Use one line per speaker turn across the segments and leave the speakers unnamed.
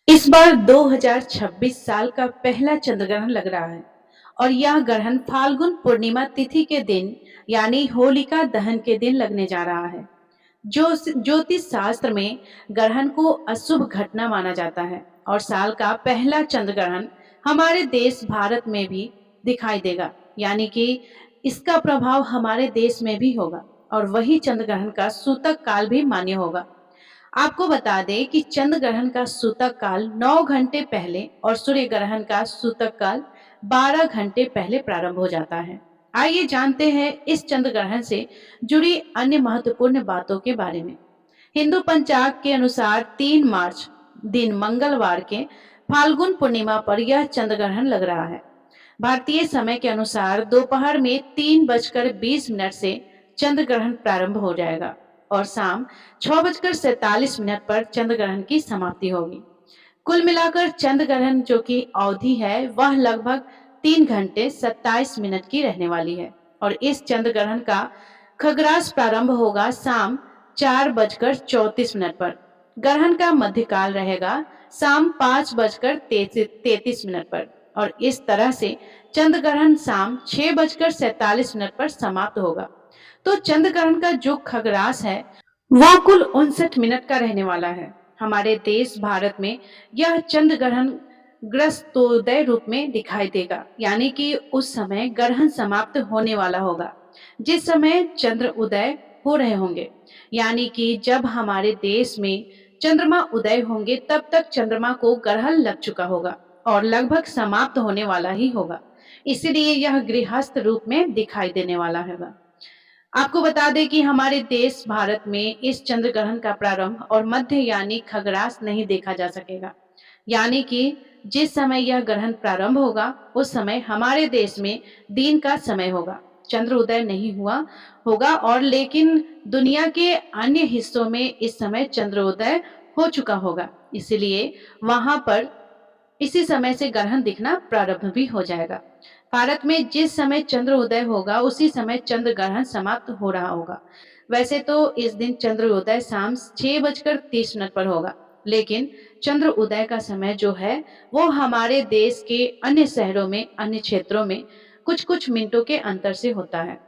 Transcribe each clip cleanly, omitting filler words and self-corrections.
इस बार 2026 साल का पहला चंद्रग्रहण लग रहा है और यह ग्रहण फाल्गुन पूर्णिमा तिथि के दिन यानी होलिका दहन के दिन लगने जा रहा है। जो ज्योतिष शास्त्र में ग्रहण को अशुभ घटना माना जाता है और साल का पहला चंद्र ग्रहण हमारे देश भारत में भी दिखाई देगा, यानी कि इसका प्रभाव हमारे देश में भी होगा और वही चंद्र ग्रहण का सूतक काल भी मान्य होगा। आपको बता दें कि चंद्र ग्रहण का सूतक काल 9 घंटे पहले और सूर्य ग्रहण का सूतक काल 12 घंटे पहले प्रारंभ हो जाता है। आइए जानते हैं इस चंद्र ग्रहण से जुड़ी अन्य महत्वपूर्ण बातों के बारे में। हिंदू पंचांग के अनुसार 3 मार्च दिन मंगलवार के फाल्गुन पूर्णिमा पर यह चंद्र ग्रहण लग रहा है। भारतीय समय के अनुसार दोपहर में 3:20 से चंद्र ग्रहण प्रारंभ हो जाएगा और शाम 6:47 पर चंद्र ग्रहण की समाप्ति होगी। कुल मिलाकर चंद्र ग्रहण जो की अवधि है वह लगभग 3 घंटे 27 मिनट की रहने वाली है और इस चंद्र ग्रहण का खग्रास प्रारंभ होगा शाम 4:34 पर। ग्रहण का मध्यकाल रहेगा शाम 5:33 पर और इस तरह से चंद्र ग्रहण शाम 6:47 पर समाप्त होगा। तो चंद्र ग्रहण का जो खग्रास है वह कुल 59 मिनट का रहने वाला है। हमारे देश भारत में यह चंद्र ग्रहण ग्रस्तोदय रूप में दिखाई देगा, यानी कि उस समय ग्रहण समाप्त होने वाला होगा जिस समय चंद्र उदय हो रहे होंगे, यानी कि जब हमारे देश में चंद्रमा उदय होंगे तब तक चंद्रमा को ग्रहण लग चुका होगा और लगभग समाप्त होने वाला ही होगा। इसलिए यह गृहस्थ रूप में दिखाई देने वाला होगा। आपको बता दें कि हमारे देश भारत में इस चंद्र ग्रहण का प्रारंभ और मध्य यानी खग्रास नहीं देखा जा सकेगा, यानी कि जिस समय यह ग्रहण प्रारंभ होगा उस समय हमारे देश में दिन का समय होगा, चंद्र उदय नहीं हुआ होगा और लेकिन दुनिया के अन्य हिस्सों में इस समय चंद्रोदय हो चुका होगा। इसलिए वहां पर इसी समय से ग्रहण दिखना प्रारंभ भी हो जाएगा। भारत में जिस समय चंद्र उदय होगा उसी समय चंद्र ग्रहण समाप्त हो रहा होगा। वैसे तो इस दिन चंद्र उदय शाम 6:30 पर होगा, लेकिन चंद्र उदय का समय जो है वो हमारे देश के अन्य शहरों में अन्य क्षेत्रों में कुछ कुछ मिनटों के अंतर से होता है।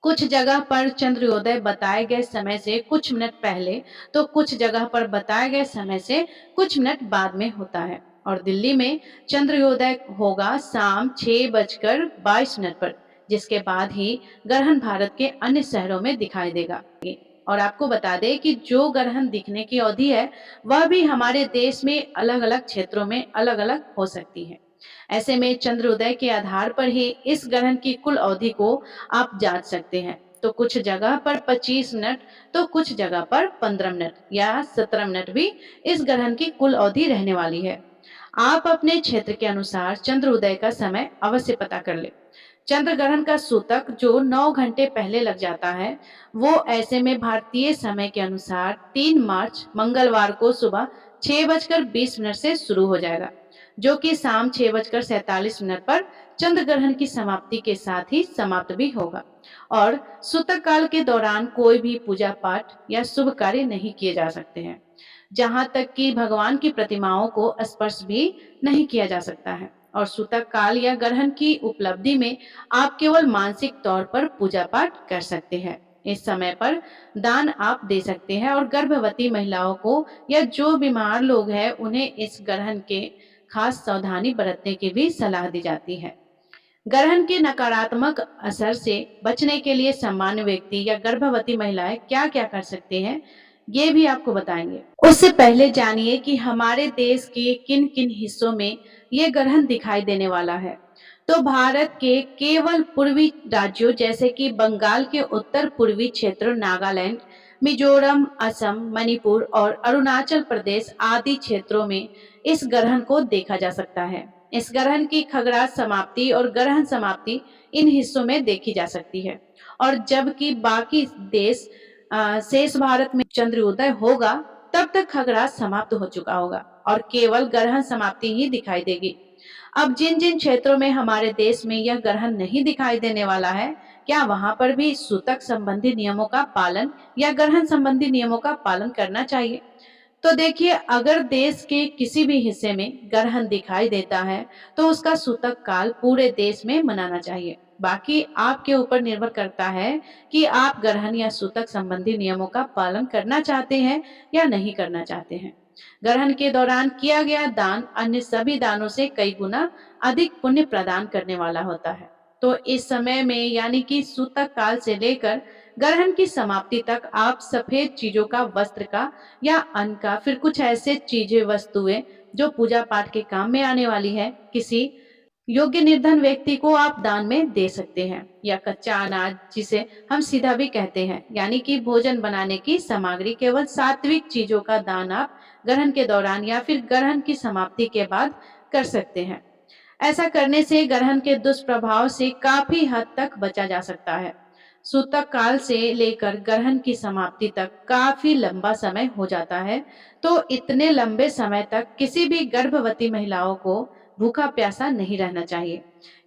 कुछ जगह पर चंद्रोदय बताए गए समय से कुछ मिनट पहले तो कुछ जगह पर बताए गए समय से कुछ मिनट बाद में होता है और दिल्ली में चंद्रोदय होगा शाम 6:22 पर, जिसके बाद ही ग्रहण भारत के अन्य शहरों में दिखाई देगा। और आपको बता दें कि जो ग्रहण दिखने की अवधि है वह भी हमारे देश में अलग अलग क्षेत्रों में अलग अलग हो सकती है। ऐसे में चंद्रोदय के आधार पर ही इस ग्रहण की कुल अवधि को आप जांच सकते हैं। तो कुछ जगह पर 25 मिनट तो कुछ जगह पर 15 मिनट या 17 मिनट भी इस ग्रहण की कुल अवधि रहने वाली है। आप अपने क्षेत्र के अनुसार चंद्रोदय का समय अवश्य पता कर ले। चंद्र ग्रहण का सूतक जो 9 घंटे पहले लग जाता है वो ऐसे में भारतीय समय के अनुसार 3 मार्च मंगलवार को सुबह 6:20 से शुरू हो जाएगा, जो कि शाम 6:47 पर चंद्र ग्रहण की समाप्ति के साथ ही समाप्त भी होगा और सूतक काल के दौरान कोई भी पूजा पाठ या शुभ कार्य नहीं किए जा सकते हैं। जहां तक कि भगवान की प्रतिमाओं को स्पर्श भी नहीं किया जा सकता है और सूतक काल या ग्रहण की उपलब्धि में आप केवल मानसिक तौर पर पूजा पाठ कर सकते हैं। इस समय पर दान आप दे सकते हैं और गर्भवती महिलाओं को या जो बीमार लोग हैं उन्हें इस ग्रहण के खास सावधानी बरतने की भी सलाह दी जाती है। ग्रहण के नकारात्मक असर से बचने के लिए सामान्य व्यक्ति या गर्भवती महिलाएं क्या-क्या कर सकते हैं, ये भी आपको बताएंगे। उससे पहले जानिए कि हमारे देश के किन-किन हिस्सों में ये ग्रहण दिखाई देने वाला है। तो भारत के केवल पूर्वी राज्यों जैसे कि बंगाल के उत्तर पूर्वी क्षेत्र, नागालैंड, मिजोरम, असम, मणिपुर और अरुणाचल प्रदेश आदि क्षेत्रों में इस ग्रहण को देखा जा सकता है। इस ग्रहण की खगरास समाप्ति और ग्रहण समाप्ति इन हिस्सों में देखी जा सकती है और जबकि बाकी देश शेष भारत में चंद्रोदय होगा तब तक खगरास समाप्त हो चुका होगा और केवल ग्रहण समाप्ति ही दिखाई देगी। अब जिन जिन क्षेत्रों में हमारे देश में यह ग्रहण नहीं दिखाई देने वाला है, क्या वहां पर भी सूतक संबंधी नियमों का पालन या ग्रहण संबंधी नियमों का पालन करना चाहिए? तो देखिए, अगर देश के किसी भी हिस्से में ग्रहण दिखाई देता है तो उसका सूतक काल पूरे देश में मनाना चाहिए। बाकी आपके ऊपर निर्भर करता है कि आप ग्रहण या सूतक संबंधी नियमों का पालन करना चाहते हैं या नहीं करना चाहते हैं। ग्रहण के दौरान किया गया दान अन्य सभी दानों से कई गुना अधिक पुण्य प्रदान करने वाला होता है। तो इस समय में यानी कि सूतक काल से लेकर ग्रहण की समाप्ति तक आप सफेद चीजों का, वस्त्र का या अन्न का, फिर कुछ ऐसे चीजें, वस्तुएं जो पूजा पाठ के काम में आने वाली है, किसी योग्य निर्धन व्यक्ति को आप दान में दे सकते हैं। या कच्चा अनाज, जिसे हम सीधा भी कहते हैं, यानी कि भोजन बनाने की सामग्री, केवल सात्विक चीजों का दान आप ग्रहण के दौरान या फिर ग्रहण की समाप्ति के बाद कर सकते हैं। ऐसा करने से ग्रहण के दुष्प्रभाव से काफी हद तक बचा जा सकता है। सूतक काल से लेकर ग्रहण की समाप्ति तक काफी लंबा समय हो जाता है। तो इतने लंबे समय तक किसी भी गर्भवती महिलाओं को भूखा प्यासा नहीं रहना चाहिए।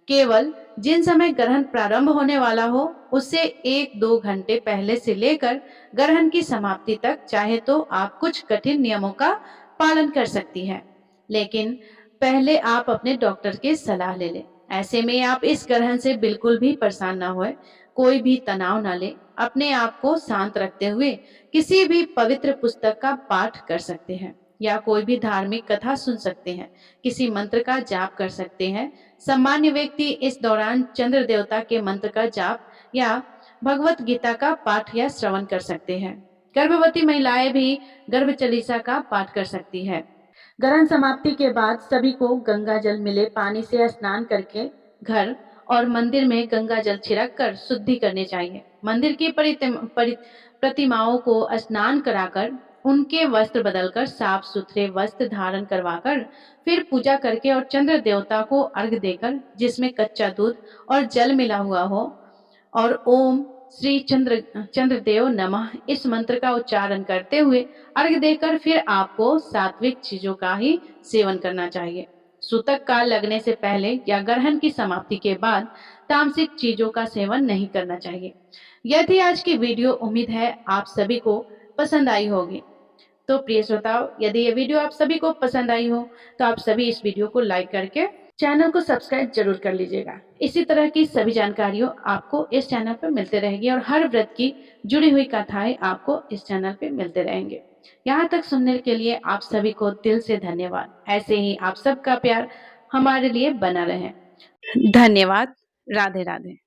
केवल जिन समय ग्रहण प्रारंभ होने वाला हो उससे 1-2 घंटे पहले से लेकर ग्रहण की समाप्ति तक चाहे तो आप कुछ कठिन नियमों का पालन कर सकती हैं। लेकिन पहले आप अपने डॉक्टर की सलाह ले लें। ऐसे में आप इस ग्रहण से बिल्कुल भी परेशान ना होए, कोई भी तनाव ना ले, अपने आप को शांत रखते हुए किसी भी पवित्र पुस्तक का पाठ कर सकते हैं या कोई भी धार्मिक कथा सुन सकते हैं, किसी मंत्र का जाप कर सकते हैं। सामान्य व्यक्ति इस दौरान चंद्र देवता के मंत्र का जाप या भगवत गीता का पाठ या श्रवण कर सकते हैं। गर्भवती महिलाएं भी गर्भ चालीसा का पाठ कर सकती है। ग्रहण समाप्ति के बाद सभी को गंगा जल मिले पानी से स्नान करके घर और मंदिर में गंगा जल छिड़क कर शुद्धि करनी चाहिए। मंदिर की प्रतिमाओं को स्नान कराकर उनके वस्त्र बदलकर साफ सुथरे वस्त्र धारण करवाकर फिर पूजा करके और चंद्र देवता को अर्घ देकर, जिसमें कच्चा दूध और जल मिला हुआ हो, और ओम श्री चंद्रदेव नमः इस मंत्र का उच्चारण करते हुए अर्घ देकर फिर आपको सात्विक चीजों का ही सेवन करना चाहिए। सूतक काल लगने से पहले या ग्रहण की समाप्ति के बाद तामसिक चीजों का सेवन नहीं करना चाहिए। यह थी आज की वीडियो। उम्मीद है आप सभी को पसंद आई होगी। तो प्रिय श्रोताओ, यदि ये वीडियो आप सभी को पसंद आई हो तो आप सभी इस वीडियो को लाइक करके चैनल को सब्सक्राइब जरूर कर लीजिएगा। इसी तरह की सभी जानकारियों आपको इस चैनल पर मिलते रहेगी और हर व्रत की जुड़ी हुई कथाएं आपको इस चैनल पे मिलते रहेंगे। यहाँ तक सुनने के लिए आप सभी को दिल से धन्यवाद। ऐसे ही आप सबका प्यार हमारे लिए बना रहे। धन्यवाद। राधे राधे।